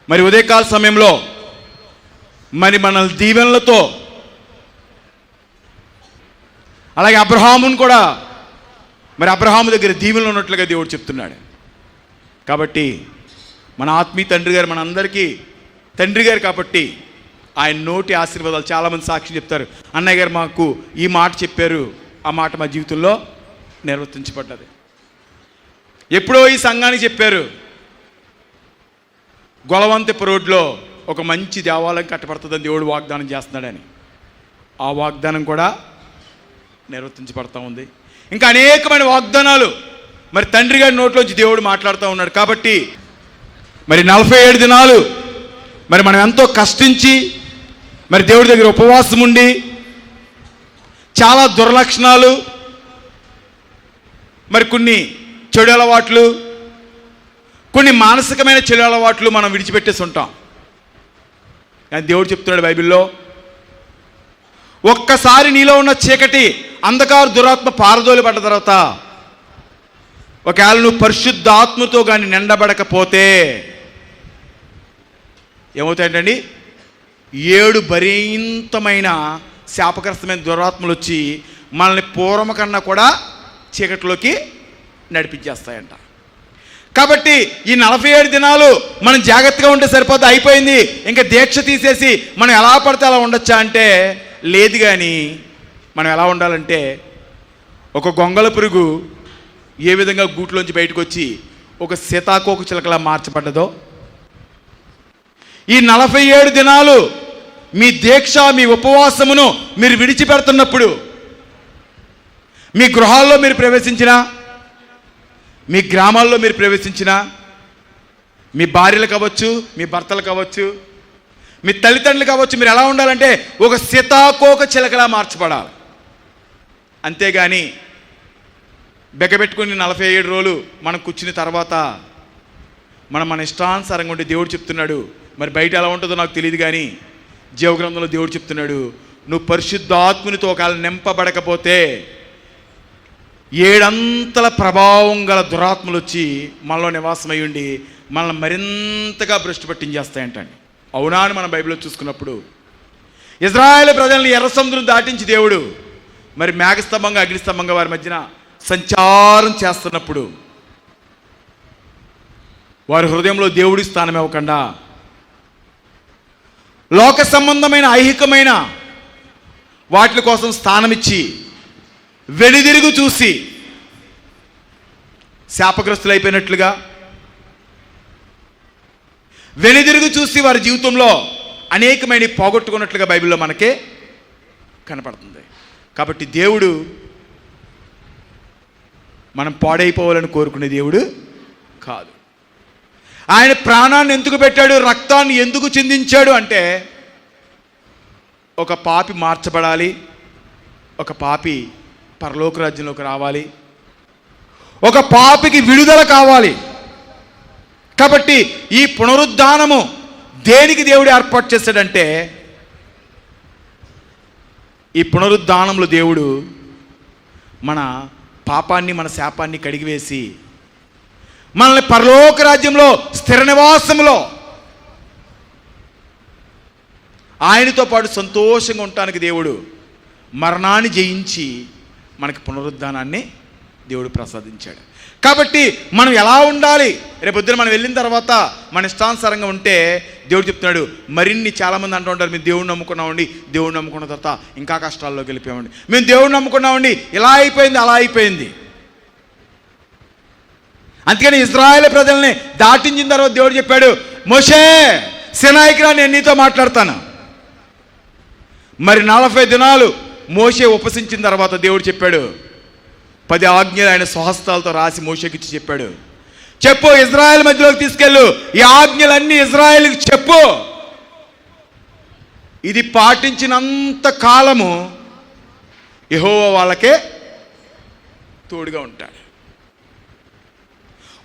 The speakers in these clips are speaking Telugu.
మరి ఉదయకాల సమయంలో మరి మన దీవెనలతో, అలాగే అబ్రహామును కూడా మరి అబ్రహాము దగ్గర దీవెనలు ఉన్నట్లుగా దేవుడు చెప్తున్నాడు. కాబట్టి మన ఆత్మీయ తండ్రి గారు మనందరికీ తండ్రి గారు కాబట్టి ఆయన నోటి ఆశీర్వాదాలు చాలామంది సాక్షి చెప్తారు. అన్నయ్య గారు మాకు ఈ మాట చెప్పారు, ఆ మాట మా జీవితంలో నిర్వర్తించబడ్డది. ఎప్పుడో ఈ సంఘానికి చెప్పారు, గొలవంతెప్ప రోడ్లో ఒక మంచి దేవాలయం కట్టబడుతుందని దేవుడు వాగ్దానం చేస్తున్నాడని. ఆ వాగ్దానం కూడా నిర్వర్తించబడతా ఉంది. ఇంకా అనేకమైన వాగ్దానాలు మరి తండ్రి గారి నోట్లోంచి దేవుడు మాట్లాడుతూ ఉన్నాడు. కాబట్టి మరి 47 దినాలు మరి మనం ఎంతో కష్టించి మరి దేవుడి దగ్గర ఉపవాసం ఉండి చాలా దుర్లక్షణాలు, మరి కొన్ని చెడు అలవాట్లు, కొన్ని మానసికమైన చెడు అలవాట్లు మనం విడిచిపెట్టేసి ఉంటాం. కానీ దేవుడు చెప్తున్నాడు బైబిల్లో, ఒక్కసారి నీలో ఉన్న చీకటి అంధకార దురాత్మ పారదోలిపడ్డ తర్వాత ఒకవేళ నువ్వు పరిశుద్ధ ఆత్మతో కానీ నిండబడకపోతే ఏమవుతాయంటండి, 7 భయంకరమైన శాపగ్రస్తమైన దురాత్మలు వచ్చి మనల్ని పూర్వం కన్నా కూడా చీకటిలోకి నడిపించేస్తాయంట. కాబట్టి ఈ 47 దినాలు మనం జాగ్రత్తగా ఉంటే సరిపోతే అయిపోయింది, ఇంకా దీక్ష తీసేసి మనం ఎలా పడితే అలా ఉండొచ్చా అంటే లేదు. కానీ మనం ఎలా ఉండాలంటే, ఒక గొంగళ పురుగు ఏ విధంగా గూట్లోంచి బయటకు వచ్చి ఒక సీతాకోక చిలకలా మార్చబడ్డదో, ఈ 47 దినాలు మీ దీక్ష, మీ ఉపవాసమును మీరు విడిచిపెడుతున్నప్పుడు, మీ గృహాల్లో మీరు ప్రవేశించినా, మీ గ్రామాల్లో మీరు ప్రవేశించినా, మీ భార్యలు కావచ్చు, మీ భర్తలు కావచ్చు, మీ తల్లిదండ్రులు కావచ్చు, మీరు ఎలా ఉండాలంటే ఒక సీతాకోక చిలకలా మార్చబడాలి. అంతేగాని బెగ్గబెట్టుకుని 47 రోజులు మనం కూర్చున్న తర్వాత మన ఇష్టానుసారంగా ఉంటే దేవుడు చెప్తున్నాడు, మరి బయట ఎలా ఉంటుందో నాకు తెలియదు కానీ జీవగ్రంథంలో దేవుడు చెప్తున్నాడు, నువ్వు పరిశుద్ధాత్మునితో ఒకవేళ నింపబడకపోతే 7 అంతల ప్రభావం గల దురాత్మలు వచ్చి మనలో నివాసమై ఉండి మనల్ని మరింతగా భ్రష్టు పట్టించేస్తాయంటండి. అవునా అని మనం బైబిల్లో చూసుకున్నప్పుడు ఇజ్రాయేలు ప్రజల్ని ఎర్ర సముద్రం దాటించి దేవుడు మరి మేఘస్తంభంగా అగ్నిస్తంభంగా వారి మధ్యన సంచారం చేస్తున్నప్పుడు వారి హృదయంలో దేవుడి స్థానం ఇవ్వకుండా లోక సంబంధమైన ఐహికమైన వాటి కోసం స్థానమిచ్చి వెనుదిరుగు చూసి శాపగ్రస్తులైపోయినట్లుగా, వెనుదిరుగు చూసి వారి జీవితంలో అనేకమైన పోగొట్టుకున్నట్లుగా బైబిల్లో మనకే కనపడుతుంది. కాబట్టి దేవుడు మనం పాడైపోవాలని కోరుకునే దేవుడు కాదు. ఆయన ప్రాణాన్ని ఎందుకు పెట్టాడు, రక్తాన్ని ఎందుకు చిందించాడు అంటే ఒక పాపి మార్చబడాలి, ఒక పాపి పరలోక రాజ్యంలోకి రావాలి, ఒక పాపికి విడుదల కావాలి. కాబట్టి ఈ పునరుద్ధానము దేనికి దేవుడు ఏర్పాటు చేశాడంటే, ఈ పునరుద్ధానంలో దేవుడు మన పాపాన్ని, మన శాపాన్ని కడిగివేసి మనల్ని పరలోక రాజ్యంలో స్థిర నివాసంలో ఆయనతో పాటు సంతోషంగా ఉండటానికి దేవుడు మరణాన్ని జయించి మనకి పునరుద్ధానాన్ని దేవుడు ప్రసాదించాడు. కాబట్టి మనం ఎలా ఉండాలి, రేపొద్దున మనం వెళ్ళిన తర్వాత మన ఇష్టానుసారంగా ఉంటే దేవుడు చెప్తున్నాడు. మరిన్ని చాలామంది అంటూ ఉంటారు, మేము దేవుడిని నమ్ముకున్నామండి, దేవుడిని నమ్ముకున్న తర్వాత ఇంకా కష్టాల్లోకి వెళ్ళిపోయామండి, మేము దేవుడిని నమ్ముకున్నామండి, ఇలా అయిపోయింది అలా అయిపోయింది. అందుకని ఇశ్రాయేలు ప్రజల్ని దాటించిన తర్వాత దేవుడు చెప్పాడు, మోషే సినాయికి రా, నేను నీతో మాట్లాడతాను. మరి 40 దినాలు మోషే ఉపసించిన తర్వాత దేవుడు చెప్పాడు, 10 ఆజ్ఞలు ఆయన స్వహస్తాలతో రాసి మోషేకిచ్చి చెప్పాడు, చెప్పు ఇజ్రాయెల్ మధ్యలోకి తీసుకెళ్ళు, ఈ ఆజ్ఞలన్నీ ఇజ్రాయెల్కి చెప్పు. ఇది పాటించినంత కాలము యెహోవా వాళ్ళకే తోడుగా ఉంటాడు.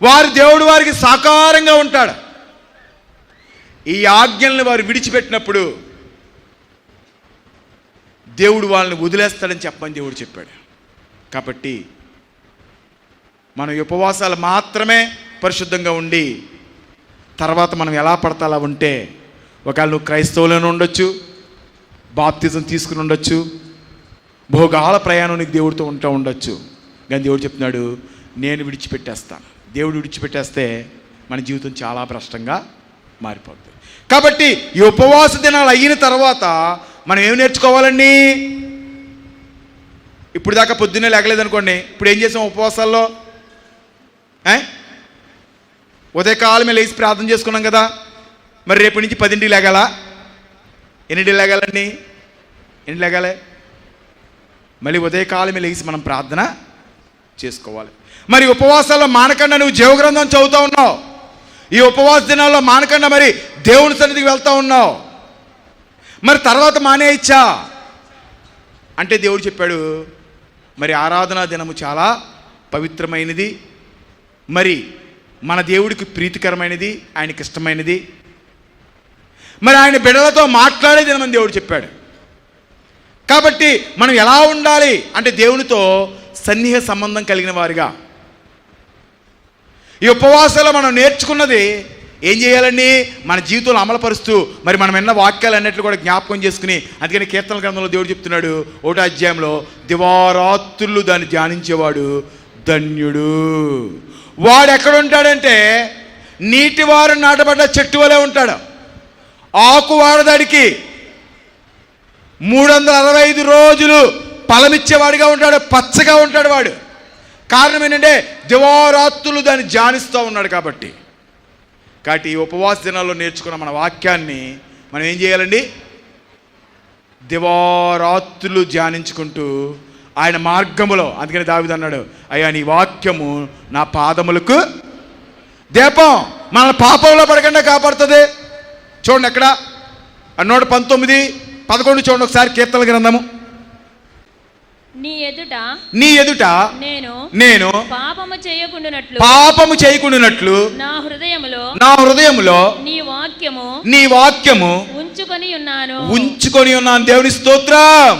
వారి దేవుడు వారికి సాకారంగా ఉంటాడు. ఈ ఆజ్ఞల్ని వారు విడిచిపెట్టినప్పుడు దేవుడు వాళ్ళని వదిలేస్తాడని చెప్పని దేవుడు చెప్పాడు. కాబట్టి మన ఉపవాసాలు మాత్రమే పరిశుద్ధంగా ఉండి తర్వాత మనం ఎలా పడతా అలా ఉంటే, ఒకవేళ నువ్వు క్రైస్తవులను ఉండొచ్చు, బాప్తిజం తీసుకుని ఉండొచ్చు, భోగాల ప్రయాణం నీకు దేవుడితో ఉండొచ్చు. కానీ దేవుడు చెప్తున్నాడు, నేను విడిచిపెట్టేస్తాను. దేవుడు విడిచిపెట్టేస్తే మన జీవితం చాలా భ్రష్టంగా మారిపోతుంది. కాబట్టి ఈ ఉపవాస దినాలు అయిన తర్వాత మనం ఏం నేర్చుకోవాలండి? ఇప్పుడు దాకా పొద్దున్నే లేగలేదనుకోండి, ఇప్పుడు ఏం చేసాం ఉపవాసాల్లో? ఉదయకాలమే లేచి ప్రార్థన చేసుకున్నాం కదా, మరి రేపటి నుంచి 10ంటికి లేగాలా? ఎన్నింటికి లేగాలండి? ఎన్ని లేగాలి? మళ్ళీ ఉదయకాలమే లేచి మనం ప్రార్థన చేసుకోవాలి. మరి ఉపవాసాల్లో మానకుండా నువ్వు జీవగ్రంథం చదువుతూ ఉన్నావు, ఈ ఉపవాస దినాల్లో మానకుండా మరి దేవుని సన్నిధికి వెళ్తూ ఉన్నావు, మరి తర్వాత మానేయచ్చా అంటే దేవుడు చెప్పాడు, మరి ఆరాధనా దినము చాలా పవిత్రమైనది, మరి మన దేవుడికి ప్రీతికరమైనది, ఆయనకి ఇష్టమైనది, మరి ఆయన బిడ్డలతో మాట్లాడే దినమని దేవుడు చెప్పాడు. కాబట్టి మనం ఎలా ఉండాలి అంటే దేవునితో సన్నిహిత సంబంధం కలిగిన వారిగా. ఈ ఉపవాసాల్లో మనం నేర్చుకున్నది ఏం చేయాలండి? మన జీవితంలో అమలుపరుస్తూ మరి మనం ఎన్న వాక్యాలు అన్నిట్లు కూడా జ్ఞాపకం చేసుకుని, అందుకని కీర్తనల గ్రంథంలో దేవుడు చెప్తున్నాడు 1వ అధ్యాయంలో, దివారాత్రులు దాన్ని ధ్యానించేవాడు ధన్యుడు. వాడు ఎక్కడ ఉంటాడంటే నీటివారు నాటబడ్డ చెట్టు వలె ఉంటాడు. ఆకు వాడదాడికి 365 రోజులు ఫలమిచ్చేవాడిగా ఉంటాడు, పచ్చగా ఉంటాడు వాడు. కారణం ఏంటంటే దివారాత్రులు దాన్ని ధ్యానిస్తూ ఉన్నాడు. కాబట్టి ఈ ఉపవాస దినాల్లో నేర్చుకున్న మన వాక్యాన్ని మనం ఏం చేయాలండి? దివారాత్రులు ధ్యానించుకుంటూ ఆయన మార్గములో, అందుకని దావీదు అన్నాడు, అయ్యా నీ వాక్యము నా పాదములకు దీపం, మన పాపంలో పడకుండా కాపాడుతుంది. చూడండి అక్కడ 119:11 చూడండి ఒకసారి కీర్తనల గ్రంథము. నీ ఎదుట నేను పాపము చేయకుండునట్లు నా హృదయములో నీ వాక్యము ఉంచుకొని ఉన్నాను. దేవుని స్తోత్రం.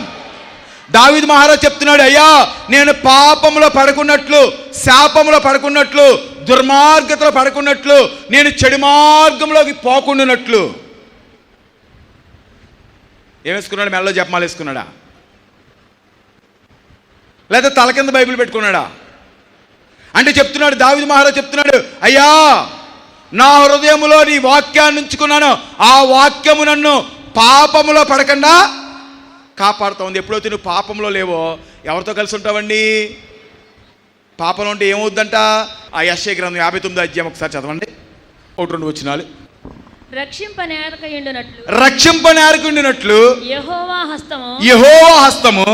దావీదు మహారాజు చెప్తున్నాడు, అయ్యా నేను పాపములో పడకున్నట్లు, శాపములో పడకున్నట్లు, దుర్మార్గతలో పడకున్నట్లు, నేను చెడు మార్గంలోకి పోకుండానట్లు. ఏమేసుకున్నాడు? మెల్లో జపమాల వేసుకున్నాడా? లేదా తల కింద బైబిల్ పెట్టుకున్నాడా? అంటే చెప్తున్నాడు, దావీదు మహారాజు చెప్తున్నాడు, అయ్యా నా హృదయములో నీ వాక్యాన్ని ఉంచుకున్నాను, ఆ వాక్యము నన్ను పాపములో పడకుండా కాపాడుతూ ఉంది. ఎప్పుడైతే నువ్వు పాపంలో లేవో ఎవరితో కలిసి ఉంటావండి? పాపంలో ఉంటే ఏమవుద్దంట? ఆ యెషయా గ్రంథం 59వ అధ్యాయం ఒకసారి చదవండి, 1-2 వచనాలు. రక్షింపనేరకుండినట్లు యెహోవా హస్తము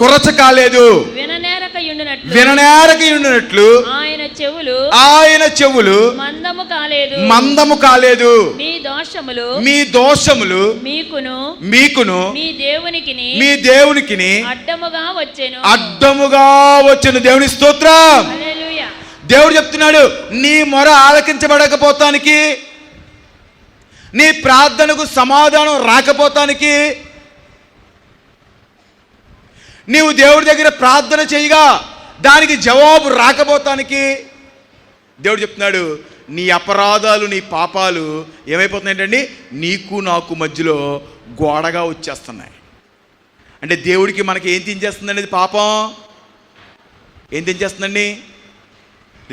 కురచకాలేదు, విననేరకయుండినట్లు ఆయన చెవులు మందము కాలేదు. మీ దోషములు మీకును మీ దేవునికి అడ్డముగా వచ్చెను. దేవుని స్తోత్రం. దేవుడు చెప్తున్నాడు, నీ మొర ఆలకించబడకపోతానికి, నీ ప్రార్థనకు సమాధానం రాకపోతానికి, నీవు దేవుడి దగ్గర ప్రార్థన చేయగా దానికి జవాబు రాకపోతానికి దేవుడు చెప్తున్నాడు, నీ అపరాధాలు నీ పాపాలు ఏమైపోతున్నాయంటండి? నీకు నాకు మధ్యలో గోడగా వచ్చేస్తున్నాయి. అంటే దేవుడికి మనకి ఏం తెంచేస్తుందండి? ఇది పాపం ఏం తెంచేస్తుందండి?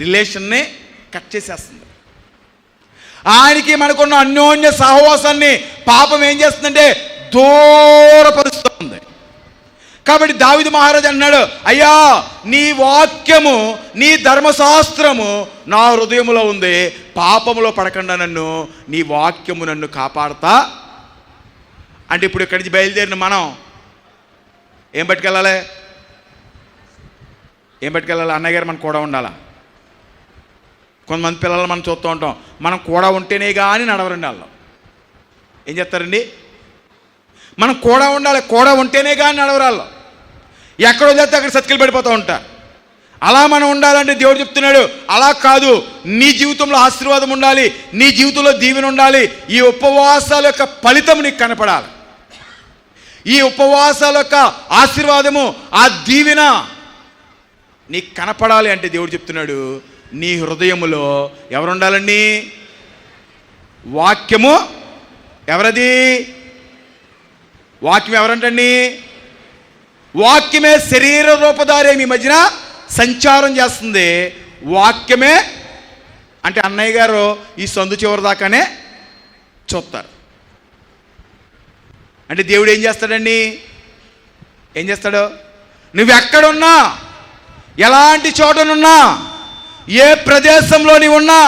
రిలేషన్ని కట్ చేసేస్తుంది. ఆయనకి మనకున్న అన్యోన్య సహవాసాన్ని పాపం ఏం చేస్తుందంటే దూరపరుస్తుంది. కాబట్టి దావీదు మహారాజు అన్నాడు, అయ్యా నీ వాక్యము నీ ధర్మశాస్త్రము నా హృదయములో ఉంది, పాపములో పడకుండా నన్ను నీ వాక్యము నన్ను కాపాడతా. అంటే ఇప్పుడు ఇక్కడి నుంచి బయలుదేరిన మనం ఏం పట్టుకెళ్ళాలి? అన్నయ్య గారు మనకు కూడా ఉండాలా? కొంతమంది పిల్లలు మనం చూస్తూ ఉంటాం, మనం కూడా ఉంటేనే కానీ నడవరండి వాళ్ళు. ఏం చేస్తారండి? మనం కూడా ఉండాలి, కూడా ఉంటేనే కానీ నడవరాళ్ళు. ఎక్కడో చేస్తే అక్కడ సతికిలు పడిపోతూ ఉంటారు. అలా మనం ఉండాలంటే దేవుడు చెప్తున్నాడు, అలా కాదు, నీ జీవితంలో ఆశీర్వాదం ఉండాలి, నీ జీవితంలో దీవెన ఉండాలి. ఈ ఉపవాసాల యొక్క ఫలితం నీకు కనపడాలి. ఈ ఉపవాసాల యొక్క ఆశీర్వాదము, ఆ దీవెన నీకు కనపడాలి అంటే దేవుడు చెప్తున్నాడు, నీ హృదయములో ఎవరు ఉండాలండి? వాక్యము ఎవరది? వాక్యం ఎవరంటండి? వాక్యమే శరీర రూపధారి మీ మధ్యన సంచారం చేస్తుంది. వాక్యమే అంటే అన్నయ్య గారు ఈ సందు చివరి దాకానే చూస్తారు. అంటే దేవుడు ఏం చేస్తాడండి? ఏం చేస్తాడు? నువ్వెక్కడున్నా, ఎలాంటి చోటనున్నా, ఏ ప్రదేశంలో నీవు ఉన్నా,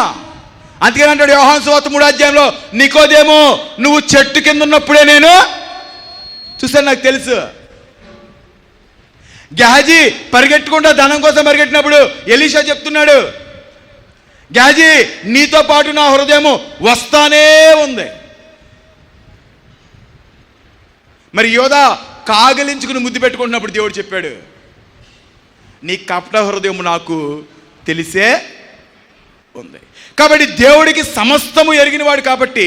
అందుకని అంటాడు యోహాను సువార్త 3వ అధ్యాయంలో, నికోదేమో నువ్వు చెట్టు కింద ఉన్నప్పుడే నేను చూసాను, నాకు తెలుసు. గెహజీ పరిగెట్టుకుంటా ధనం కోసం పరిగెట్టినప్పుడు ఎలీషా చెప్తున్నాడు, గెహజీ నీతో పాటు నా హృదయము వస్తానే ఉంది. మరి యోధా కాగలించుకుని ముద్దు పెట్టుకుంటున్నప్పుడు దేవుడు చెప్పాడు, నీ కపట హృదయము నాకు తెలిసే ఉంది. కాబట్టి దేవుడికి సమస్తము ఎరిగినవాడు కాబట్టి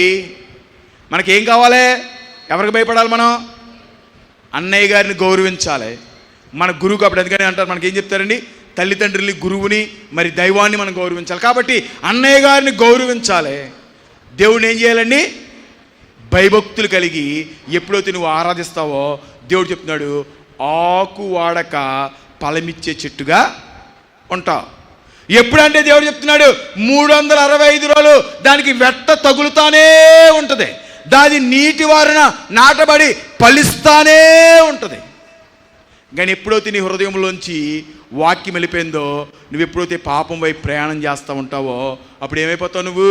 మనకేం కావాలి? ఎవరికి భయపడాలి? మనం అన్నయ్య గారిని గౌరవించాలి. మన గురువు కాబట్టి అందుకని అంటారు, మనకి ఏం చెప్తారండి? తల్లిదండ్రుల్ని, గురువుని, మరి దైవాన్ని మనం గౌరవించాలి. కాబట్టి అన్నయ్య గారిని గౌరవించాలి. దేవుడిని ఏం చేయాలండి? భయభక్తులు కలిగి ఎప్పుడైతే నువ్వు ఆరాధిస్తావో దేవుడు చెప్తున్నాడు, ఆకు వాడక ఫలమిచ్చే చెట్టుగా ఉంటావు. ఎప్పుడంటే దేవుడు చెప్తున్నాడు 365 రోజులు దానికి వెట్ట తగులుతానే ఉంటుంది, దాని నీటి వారున నాటబడి ఫలిస్తానే ఉంటుంది. కానీ ఎప్పుడైతే నీ హృదయంలోంచి వాక్యం వెళ్ళిపోయిందో, నువ్వు ఎప్పుడైతే పాపం వైపు ప్రయాణం చేస్తూ ఉంటావో అప్పుడు ఏమైపోతావు? నువ్వు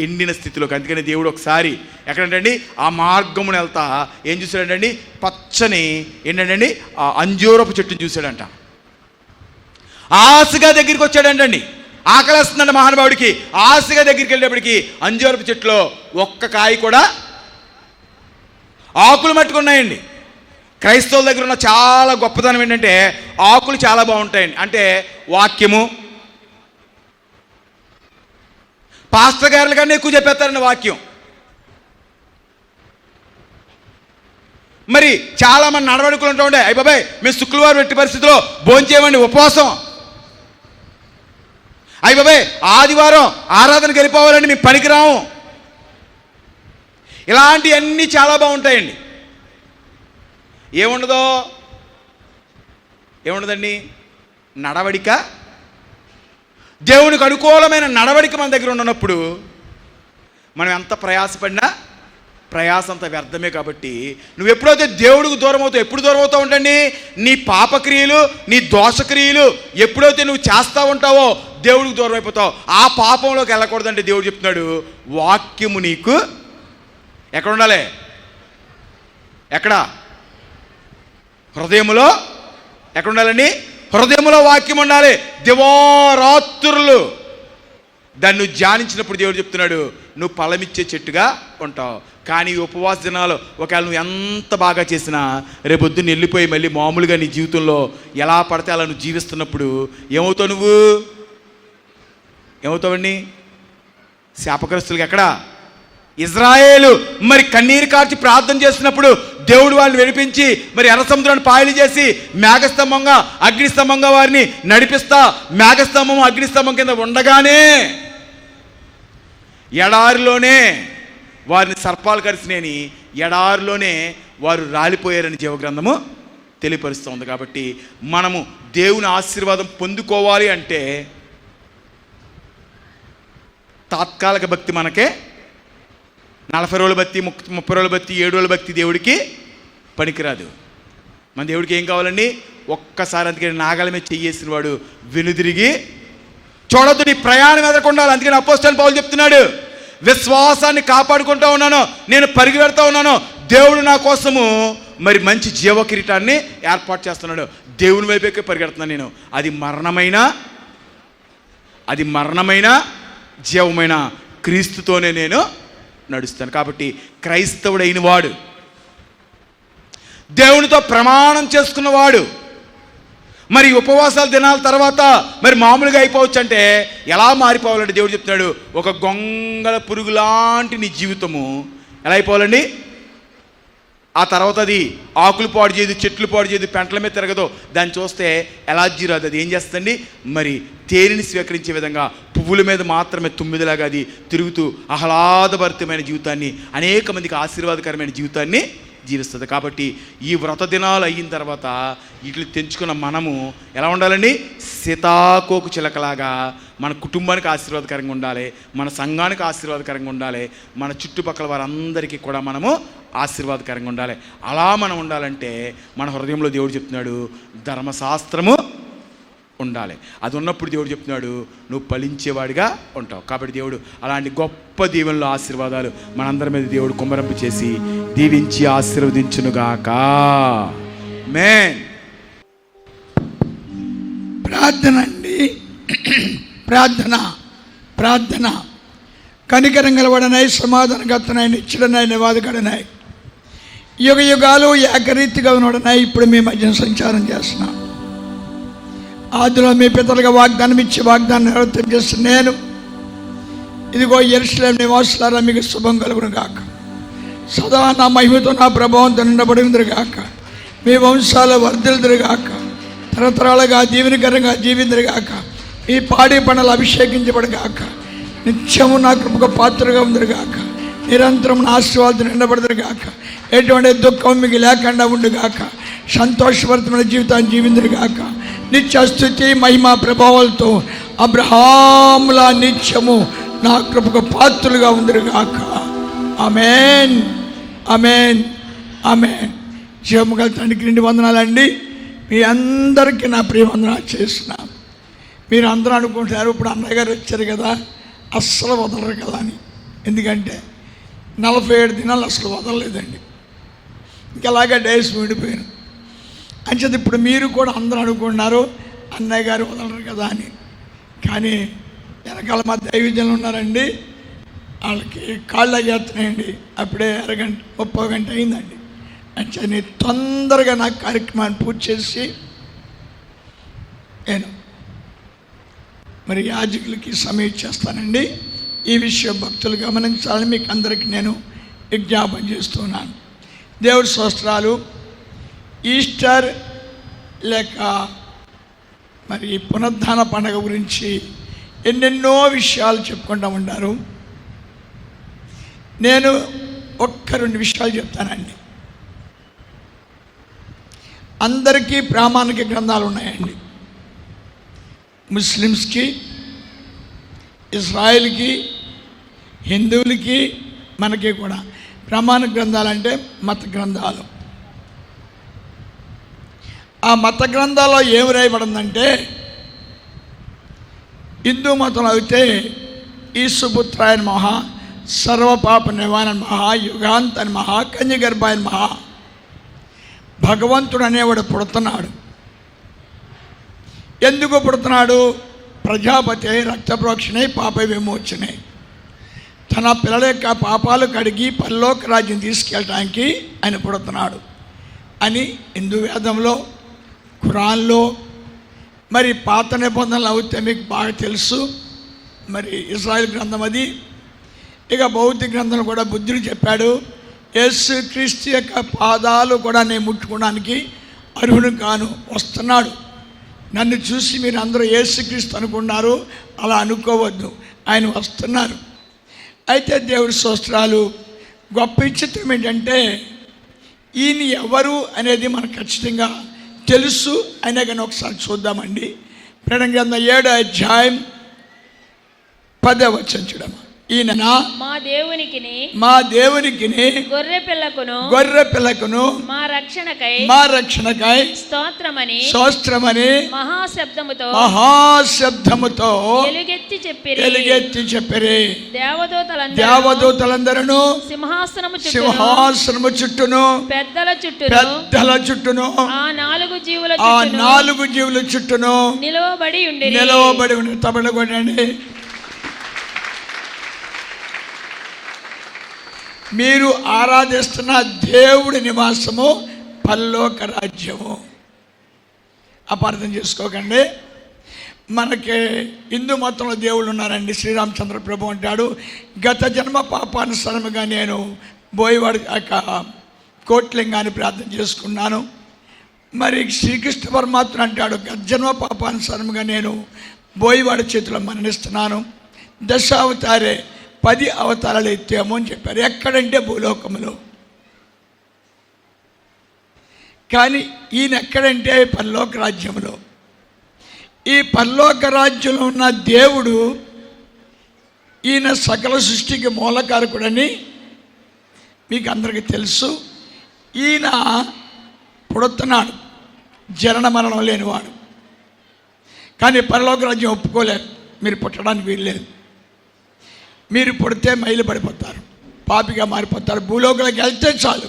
ఎండిన స్థితిలోకి. అందుకని దేవుడు ఒకసారి ఎక్కడంటండి ఆ మార్గమును వెళ్తా ఏం చూశాడంటండి? పచ్చని ఏంటండి ఆ అంజూరపు చెట్టుని చూశాడంట. ఆశగా దగ్గరికి వచ్చాడంటండి. ఆకలిస్తుందంట మహానుభావుడికి. ఆశగా దగ్గరికి వెళ్ళేటప్పటికి అంజూరపు చెట్టులో ఒక్క కాయ కూడా, ఆకులు మట్టుకున్నాయండి. క్రైస్తవుల దగ్గర ఉన్న చాలా గొప్పతనం ఏంటంటే ఆకులు చాలా బాగుంటాయండి. అంటే వాక్యము, పాస్టర్ గారుల కన్నా ఎక్కువ చెప్పేస్తారండి వాక్యం. మరి చాలామంది నడవడికలు ఉంటా ఉండే, అయ్య బాబాయ్ మేము శుక్రవారం ఎట్టి పరిస్థితిలో భోంచేయమండి, ఉపవాసం. అయ్య బాబాయ్ ఆదివారం ఆరాధనకి వెళ్ళిపోవాలండి, మేము పనికిరాము. ఇలాంటివన్నీ చాలా బాగుంటాయండి. ఏముండదండి? నడవడిక. దేవునికి అనుకూలమైన నడవడిక మన దగ్గర ఉన్నప్పుడు మనం ఎంత ప్రయాసపడినా ప్రయాస అంత వ్యర్థమే. కాబట్టి నువ్వు ఎప్పుడైతే దేవుడికి దూరం అవుతావు, ఎప్పుడు దూరం అవుతావు ఉంటండి? నీ పాపక్రియలు, నీ దోషక్రియలు ఎప్పుడైతే నువ్వు చేస్తూ ఉంటావో దేవుడికి దూరం అయిపోతావు. ఆ పాపంలోకి వెళ్ళకూడదంటే దేవుడు చెప్తున్నాడు, వాక్యము నీకు ఎక్కడ ఉండాలి? ఎక్కడ? హృదయములో. ఎక్కడ ఉండాలండి? హృదయములో వాక్యం ఉండాలి. దివారాత్రులు దాన్ని నువ్వు ధ్యానించినప్పుడు దేవుడు చెప్తున్నాడు, నువ్వు ఫలమిచ్చే చెట్టుగా ఉంటావు. కానీ ఉపవాస దినాలు ఒకవేళ నువ్వు ఎంత బాగా చేసినా రేపొద్దున్న వెళ్ళిపోయి మళ్ళీ మామూలుగా నీ జీవితంలో ఎలా పడితే అలా నువ్వు జీవిస్తున్నప్పుడు ఏమవుతావు? నువ్వు ఏమవుతావండి? శాపగ్రస్తులకి. ఎక్కడ? ఇజ్రాయేలు మరి కన్నీరు కార్చి ప్రార్థన చేసినప్పుడు దేవుడు వాళ్ళని విడిపించి మరి ఎర్ర సముద్రాన్ని పాయలు చేసి మేఘస్తంభంగా అగ్నిస్తంభంగా వారిని నడిపిస్తా, మేఘస్తంభం అగ్నిస్తంభం కింద ఉండగానే ఎడారిలోనే వారిని సర్పాలు కరిసినేని ఎడారిలోనే వారు రాలిపోయారని జీవగ్రంథము తెలియపరుస్తుంది. కాబట్టి మనము దేవుని ఆశీర్వాదం పొందుకోవాలి అంటే తాత్కాలిక భక్తి మనకే 40 రోజుల భక్తి, 30 రోజుల భక్తి, 7 రోజుల భక్తి దేవుడికి పనికిరాదు. మన దేవుడికి ఏం కావాలండి? ఒక్కసారి. అందుకని నాగల మీద చెయ్యేసిన వాడు వెనుదిరిగి చూడొద్దు, నీ ప్రయాణం ఎదరకుండాలి. అందుకని అపోస్తలుడైన పౌలు చెప్తున్నాడు, విశ్వాసాన్ని కాపాడుకుంటూ ఉన్నాను, నేను పరిగెడుతూ ఉన్నాను, దేవుడు నా కోసము మరి మంచి జీవ కిరీటాన్ని ఏర్పాటు చేస్తున్నాడు, దేవుని వైపుకే పరిగెడుతున్నాను నేను. అది మరణమైన జీవమైన క్రీస్తుతోనే నేను నడుస్తాను. కాబట్టి క్రైస్తవుడైన వాడు, దేవునితో ప్రమాణం చేసుకున్నవాడు మరి ఉపవాసాల దినాల తర్వాత మరి మామూలుగా అయిపోవచ్చు అంటే ఎలా మారిపోవాలంటే దేవుడు చెప్తున్నాడు, ఒక గొంగళ పురుగు లాంటి నీ జీవితము ఎలా అయిపోవాలండి? ఆ తర్వాత అది ఆకులు పాడు చేయదు, చెట్లు పాడు చేయదు, పెంటల మీద తిరగదు. దాన్ని చూస్తే ఎలర్జీ రాదు. అది ఏం చేస్తుంది? మరి తేనెని స్వీకరించే విధంగా పువ్వుల మీద మాత్రమే తుమ్మిదిలాగా అది తిరుగుతూ ఆహ్లాదభరితమైన జీవితాన్ని, అనేక మందికి ఆశీర్వాదకరమైన జీవితాన్ని జీవిస్తుంది. కాబట్టి ఈ వ్రత దినాలు అయిన తర్వాత వీటిని తెంచుకున్న మనము ఎలా ఉండాలండి? సీతాకోకు చిలకలాగా మన కుటుంబానికి ఆశీర్వాదకరంగా ఉండాలి, మన సంఘానికి ఆశీర్వాదకరంగా ఉండాలి, మన చుట్టుపక్కల వారందరికీ కూడా మనము ఆశీర్వాదకరంగా ఉండాలి. అలా మనం ఉండాలంటే మన హృదయంలో దేవుడు చెప్తున్నాడు ధర్మశాస్త్రము ఉండాలి. అది ఉన్నప్పుడు దేవుడు చెప్తున్నాడు నువ్వు ఫలించేవాడిగా ఉంటావు. కాబట్టి దేవుడు అలాంటి గొప్ప దీవెనలు, ఆశీర్వాదాలు మనందరి మీద దేవుడు కుమ్మరింపు చేసి దీవించి ఆశీర్వదించునుగాక. ఆమేన్. ప్రార్థన అండి. ప్రార్థన కనికరం గలవాడనై, సమాధానకర్తనై, నిత్యుడనై, నివాదకుడనై, యుగ యుగాలు ఏకరీతిగా ఉన్నవాడనై ఇప్పుడు మీ మధ్యన సంచారం చేస్తున్నాను. ఆదిలో మీ పితరులుగా వాగ్దానం ఇచ్చి వాగ్దానం నెరవేర్తం చేస్తున్న నేను ఇదిగో యెరూషలేము నివాసులారా మీకు శుభం కలుగును గాక. సదా నా మహిమతో నా ప్రభావంతో నిండబడినది గాక. మీ వంశాలు వర్ధిల్లుదురు గాక. తరతరాలుగా దీవెనకరంగా జీవిందురు గాక. ఈ పాడి పంటలు అభిషేకించబడగాక. నిత్యము నా కృపకు పాత్రగా ఉందరు గాక. నిరంతరం నా ఆశీర్వాదం నిండబడదురు గాక. ఎటువంటి దుఃఖం మీకు లేకుండా ఉండుగాక. సంతోషభరితమైన జీవితాన్ని జీవిందురు గాక. నిత్య స్తుతి మహిమ ప్రభావాలతో అబ్రహాములా నిత్యము నా కృపకు పాత్రులుగా ఉందరుగాక. ఆమేన్, ఆమేన్, ఆమేన్. జీవముగల తండ్రికి 2 వందనాలండి. మీ అందరికీ నా ప్రియ వందనాలు చేస్తున్నాను. మీరు అందరూ అనుకుంటున్నారు ఇప్పుడు అన్నయ్య గారు వచ్చారు కదా అస్సలు వదలరు కదా అని. ఎందుకంటే 47 దినాలు అసలు వదలలేదండి. ఇంకలాగే డేస్ విడిపోయాను. అంచేది ఇప్పుడు మీరు కూడా అందరూ అనుకుంటున్నారు అన్నయ్య గారు వదలరు కదా అని. కానీ వెనకాల మా దైవజనులు ఉన్నారండి, వాళ్ళకి కాళ్ళు అయ్యేస్తున్నాయండి. అప్పుడే అరగంట 30 గంట అయిందండి. అంటే నేను తొందరగా నా కార్యక్రమాన్ని పూర్తి చేసి నేను మరి యాజకులకి సమయం చేస్తానండి. ఈ విషయం భక్తులు గమనించాలని మీకు అందరికీ నేను విజ్ఞాపన చేస్తున్నాను. దేవుడి స్తోత్రాలు. ఈస్టర్ లేక మరి పునరుద్ధాన పండుగ గురించి ఎన్నెన్నో విషయాలు చెప్పుకుంటూ ఉంటారు. నేను 1-2 విషయాలు చెప్తానండి. అందరికీ ప్రామాణిక గ్రంథాలు ఉన్నాయండి. ముస్లిమ్స్కి, ఇజ్రాయిల్కి, హిందువులకి, మనకి కూడా ప్రామాణిక గ్రంథాలు అంటే మత గ్రంథాలు. ఆ మత గ్రంథాల్లో ఏమి రాయబడిందంటే హిందూ మతంలో అయితే ఈశ్వపుత్రాయన మహా, సర్వపాప నివారణ మహా, యుగాంతని మహా, కన్యగర్భాయన మహా, భగవంతుడు అనేవాడు పుడుతున్నాడు. ఎందుకు పుడుతున్నాడు? ప్రజాపతి రక్తప్రోక్షణై పాప విమోచనై తన పిల్లల యొక్క పాపాలు కడిగి పరలోక రాజ్యం తీసుకెళ్ళటానికి ఆయన పుడుతున్నాడు అని హిందూ వేదంలో, ఖురాన్లో, మరి పాత నిబంధనలు అవుతే మీకు బాగా తెలుసు. మరి ఇజ్రాయిల్ గ్రంథం అది. ఇక బౌద్ధ గ్రంథం కూడా బుద్ధుడు చెప్పాడు యేసు క్రీస్తు యొక్క పాదాలు కూడా నేను ముట్టుకోవడానికి అర్హుడు కాను, వస్తున్నాడు. నన్ను చూసి మీరు అందరూ యేసుక్రీస్తు అనుకున్నారు, అలా అనుకోవద్దు, ఆయన వస్తున్నారు. అయితే దేవుడి స్తోత్రాలు. గొప్ప విచిత్రం ఏంటంటే ఈయన ఎవరు అనేది మనకు ఖచ్చితంగా తెలుసు. అయినా కానీ ఒకసారి చూద్దామండి. ప్రకటన గ్రంథం 7వ అధ్యాయం 10వ వచనం చూడమ్మా. ఈయన మా దేవునికిని గొర్రె పిల్లకును మా రక్షణకై స్తోత్రమని మహాశబ్దముతో ఎలుగెత్తి చెప్పిరి. దేవదూతలందరూ సింహాసనము చుట్టూను పెద్దల చుట్టూను ఆ 4 జీవుల చుట్టూను నిలవబడి ఉండి తబలగొండండి. మీరు ఆరాధిస్తున్న దేవుడి నివాసము పరలోక రాజ్యము. అపార్థం చేసుకోకండి. మనకి హిందూ మతంలో దేవుళ్ళు ఉన్నారండి. శ్రీరామచంద్ర ప్రభు అంటాడు గత జన్మ పాపానుసారముగా నేను బోయవాడి యొక్క కోట్లింగాన్ని ప్రార్థన చేసుకున్నాను. మరి శ్రీకృష్ణ పరమాత్మ అంటాడు, గర్జన్మ పాపానుసారముగా నేను బోయివాడి చేతిలో మరణిస్తున్నాను. 10 అవతారే 10 అవతారాలు ఎత్తాము అని చెప్పారు. ఎక్కడంటే భూలోకములో. కానీ ఈయన ఎక్కడంటే పరలోక రాజ్యంలో. ఈ పరలోక రాజ్యంలో ఉన్న దేవుడు ఈయన సకల సృష్టికి మూలకారకుడని మీకు అందరికీ తెలుసు. ఈయన పుడుతున్నాడు, జనన మరణం లేనివాడు. కానీ పరలోక రాజ్యం ఒప్పుకోలేరు, మీరు పుట్టడానికి వీల్లేదు. మీరు పుడితే మైలు పడిపోతారు, పాపిగా మారిపోతారు. భూలోకంలోకి వెళ్తే చాలు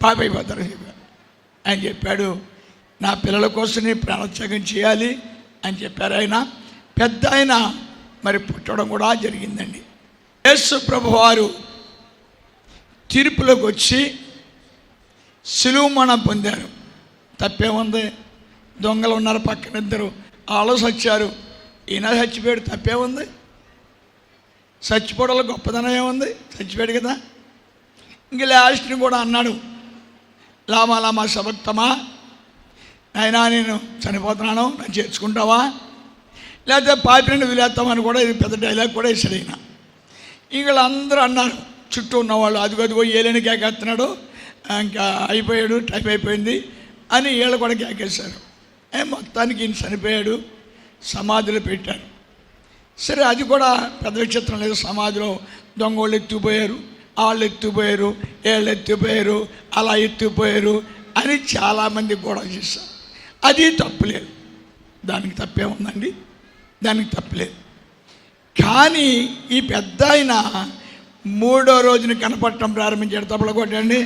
పాపి అయిపోతారు అని చెప్పాడు. నా పిల్లల కోసం నీ ప్రాణత్యాగం చేయాలి అని చెప్పారు ఆయన. పెద్ద ఆయన మరి పుట్టడం కూడా జరిగిందండి. యేసు ప్రభువారు తీర్పులోకి వచ్చి సిలువ మరణం పొందారు. తప్పేముంది? దొంగలు ఉన్నారు పక్కన, ఇద్దరు వాళ్ళు చచ్చారు, ఈయన చచ్చిపోయాడు. తప్పేముంది? చచ్చిపోవడంలో గొప్పదనం ఏముంది? చచ్చిపోయాడు కదా. ఇంక లాస్ట్ని కూడా అన్నాడు, లామా లామా సభక్తమా, అయినా నేను చనిపోతున్నాను, నన్ను చేర్చుకుంటావా, లేకపోతే పాపిని వదిలేస్తామని కూడా ఇది పెద్ద డైలాగ్ కూడా వేసాడు ఆయన. వీళ్ళందరూ అన్నారు, చుట్టూ ఉన్నవాళ్ళు, అదిగో ఏలేని కేకేస్తున్నాడు, ఇంకా అయిపోయాడు, టైం అయిపోయింది అని వీళ్ళు కూడా కేకేశారు. మొత్తానికి ఈయన చనిపోయాడు, సమాధిలో పెట్టారు. సరే, అది కూడా పెద్ద విచిత్రం లేదు. సమాధిలో దొంగోళ్ళు ఎత్తుకుపోయారు, వాళ్ళు ఎత్తుకుపోయారు, వీళ్ళు ఎత్తుకుపోయారు, అలా ఎత్తుకుపోయారు అని చాలామంది గొడవ చేశారు. అది తప్పులేదు, దానికి తప్పేముందండి? దానికి తప్పులేదు. కానీ ఈ పెద్ద ఆయన 3వ రోజున కనపడటం ప్రారంభించాడు. తప్పలు కొట్టండి.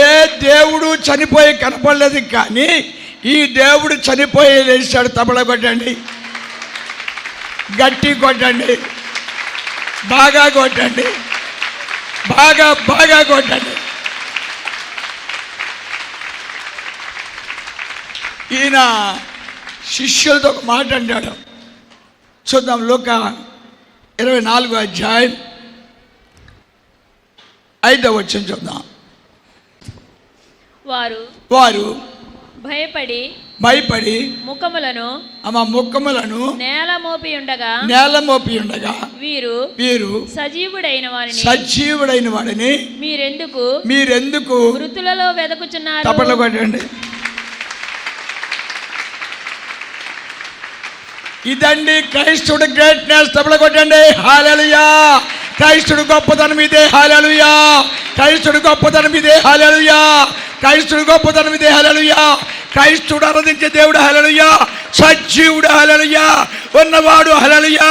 ఏ దేవుడు చనిపోయి కనపడలేదు, కానీ ఈ దేవుడు చనిపోయి లేచాడు. తప్పలు కొట్టండి, గట్టి కొట్టండి, బాగా కొట్టండి, బాగా కొట్టండి. ఈయన శిష్యులతో ఒక మాట అంటాడు. చూద్దాం, లూకా 24వ అధ్యాయం 5వ వచనం చూద్దాం. వారు భయపడి ముఖములను నేల మోపి ఉండగా వీరు సజీవుడైన వాడిని మీరెందుకు మృతులలో వెదకుచున్నారు? తప్పట్లు కొట్టండి. ఇదండి క్రైస్తుడు గ్రేట్నెస్. తప్పలు కొట్టండి. హల్లెలూయా. క్రైస్తుడు గొప్పతనం ఇదే. హల్లెలూయా. క్రైస్తుడు గొప్పతనం ఇదే. హల్లెలూయా. క్రైస్తుడు గొప్పతనం ఇదే. హల్లెలూయా. క్రైస్తుడు ఆరాధించే దేవుడు. హల్లెలూయా. సజీవుడు. హల్లెలూయా. ఉన్నవాడు. హల్లెలూయా.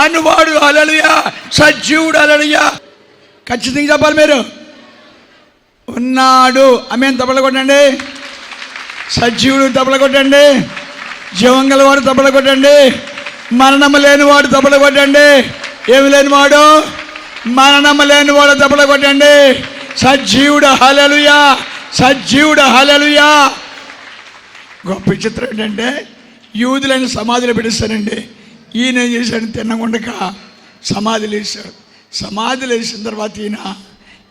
అనువాడు. హల్లెలూయా. సజీవుడు. హల్లెలూయా. ఖచ్చితంగా చెప్పాలి మీరు. ఉన్నాడు. ఆమేన్. తప్పలు కొట్టండి. సజీవుడు. తప్పలు కొట్టండి. జీవం గలవాడు. తప్పలు కొట్టండి. మరణము లేనివాడు. తప్పలు కొట్టండి. ఏమి లేనివాడు? మరణము లేనివాడు. తప్పలు కొట్టండి. సజీవుడు. హల్లెలూయా. సజీవుడు. హల్లెలూయా. గొప్ప చిత్రం ఏంటంటే, యూదులైన సమాధిలో పెట్టేస్తారండి. ఈయన ఏం చేశాడు? తిన్నగుండక సమాధిలో వేశాడు. సమాధిలో వేసిన తర్వాత ఈయన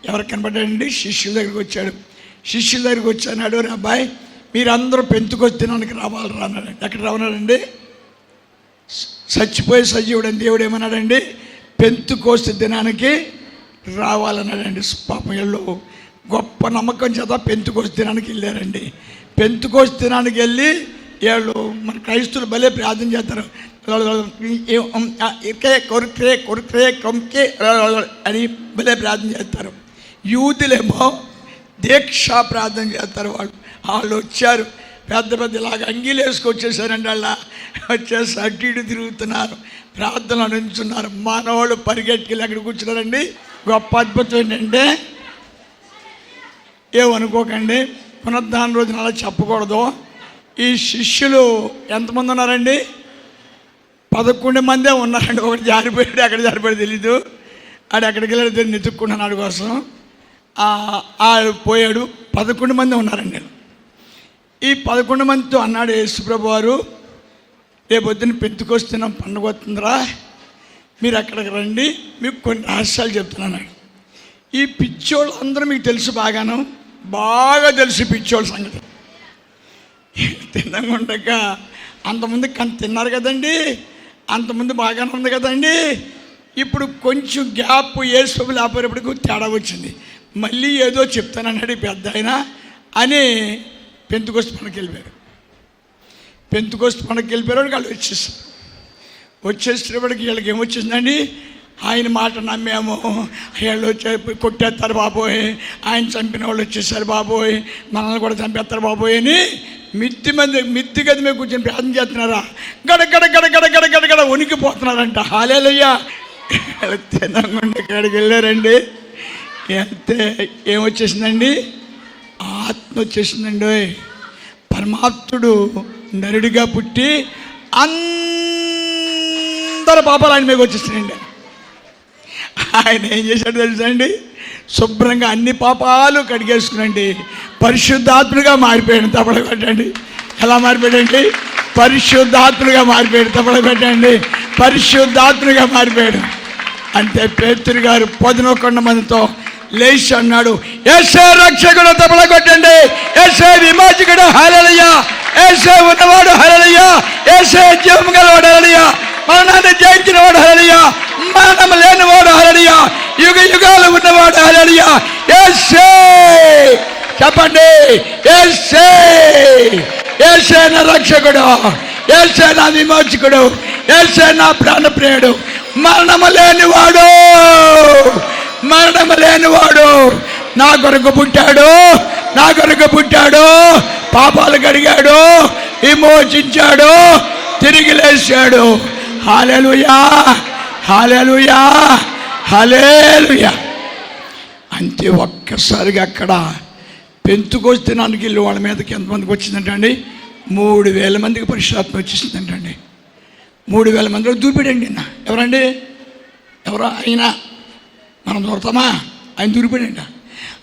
ఎవరికి కనపడ్డాడండి? శిష్యుల దగ్గరికి వచ్చాడు. శిష్యుల దగ్గరికి వచ్చాడు, అబ్బాయి మీరందరూ పెంతుకొస్తే తినడానికి రావాలరా అన్నాడు. ఎక్కడ రావన్నాడండి? చచ్చిపోయి సజీవుడు అని దేవుడు ఏమన్నాడండి? పెంతుకోస్తే దినానికి రావాలన్నాడండి. పాపం వీళ్ళు గొప్ప నమ్మకం చేత పెంతుకోస్తే దినానికి వెళ్ళారండి. పెంతుకోస్తే దినానికి వెళ్ళి వీళ్ళు మన క్రైస్తువులు భలే ప్రార్థన చేస్తారు. అని భలే ప్రార్థన చేస్తారు. యూదులేమో దీక్షా ప్రార్థన చేస్తారు. వాళ్ళు వచ్చారు, పెద్ద ఇలాగ అంగీలు వేసుకొచ్చేసారండి. వాళ్ళ వచ్చేసి అటు ఇటు తిరుగుతున్నారు, ప్రార్థనలు అందించున్నారు. మానవాళ్ళు పరిగెట్టుకెళ్ళి అక్కడ కూర్చున్నారండి. గొప్ప అద్భుతం ఏంటంటే, ఏమనుకోకండి, పునరుద్ధాన రోజున అలా చెప్పకూడదు. ఈ శిష్యులు ఎంతమంది ఉన్నారండి? 11 మందే ఉన్నారండి. ఒకటి జారిపోయాడు, ఎక్కడ జారిపోయాడు తెలీదు. ఆడు ఎక్కడికి వెళ్ళాడు నెతుక్కున్నాడు కోసం. ఆడు పోయాడు. 11 మంది ఉన్నారండి. ఈ 11 మందితో అన్నాడు యేసుప్రభు వారు, రేపొద్దున పెంతుకొస్తున్నాం, పండుగ వస్తుందిరా, మీరు అక్కడికి రండి, మీకు కొన్ని రహస్యాలు చెప్తున్నాను. ఈ పిచ్చోళ్ళు అందరూ మీకు తెలుసు, బాగా తెలుసు పిచ్చోళ్ళ సంగతి. తినగా ఉండక అంతమంది తిన్నారు కదండి, అంతమంది బాగానే ఉంది కదండి. ఇప్పుడు కొంచెం గ్యాప్ యేసు లేకపోయేప్పటికి తేడా వచ్చింది. మళ్ళీ ఏదో చెప్తానన్నాడు పెద్ద ఆయన అని పెంతుకోస్తు పండుగకి వెళ్ళిపోయారు. పెంతుకోస్తు పండుగకి వెళ్ళిపోయారు. వాళ్ళు వచ్చేసేటప్పటికి వీళ్ళకి ఏమొచ్చిందండి, ఆయన మాట నమ్మేమో, వీళ్ళు వచ్చే కొట్టేస్తారు బాబోయ్, ఆయన చంపిన వాళ్ళు వచ్చేసారు బాబోయ్, మనల్ని కూడా చంపేస్తారు బాబోయ్ అని మిత్తి గది మీద కూర్చొని ప్రార్థన చేస్తున్నారా, గడ గడ గడ గడ గడ గడ గడ వణికిపోతున్నారంట. హల్లెలూయా. తినకుండా కాడికి వెళ్ళారండి. అంతే ఏమొచ్చేసిందండి, ఆత్మ వచ్చేసిందండి. పరమాత్ముడు నరుడిగా పుట్టి అందరి పాపాలు ఆయన మీద వచ్చేసినాయండి. ఆయన ఏం చేశాడు తెలుసండి, శుభ్రంగా అన్ని పాపాలు కడిగేసుకునండి పరిశుద్ధాత్మగా మారిపోయాడు. తప్పడ పెట్టండి. ఎలా మారిపోయాడండి, పరిశుద్ధాత్మగా మారిపోయాడు. తప్పడ పెట్టండి. పరిశుద్ధాత్మగా మారిపోయాడు. అంటే పేతురు గారు 11 మందితో లేచి అన్నాడు, యేసే రక్షకుడు. తప్పడ కొట్టండి. యేసే విమోచకుడు. హల్లెలూయా. యేసే ఉన్నవాడు. హల్లెలూయా. యేసే జీవం గలవాడు. హల్లెలూయా. మరణాన్ని జయించిన వాడు. హల్లెలూయా. మరణం లేనివాడు. హల్లెలూయా. యుగ యుగాలు ఉన్నవాడు. హల్లెలూయా. యేసే. చెప్పండి, యేసే. యేసే నా రక్షకుడు. యేసే నా విమోచకుడు. యేసే నా ప్రాణప్రియుడు. మరణము లేనివాడు. మరణము లేనివాడు నా కొరకు పుట్టాడు. నా కొరకు పుట్టాడు. పాపాలు కడిగాడు, విమోచించాడు, తిరిగి లేచాడు. హల్లెలూయా. హల్లెలూయా. హల్లెలూయా. అంతే ఒక్కసారిగా అక్కడ పెంతుకోస్తు దినానికి వెళ్ళి వాళ్ళ మీదకి ఎంతమందికి వచ్చిందంటండి, 3000 మందికి పరిశుద్ధాత్మ వచ్చేసిందంటండి. 3000 మందిలో దూరిపోయాడండి. ఎవరండి, ఎవరో ఆయన, మనం దూరతామా? ఆయన దూరిపోయాడండి.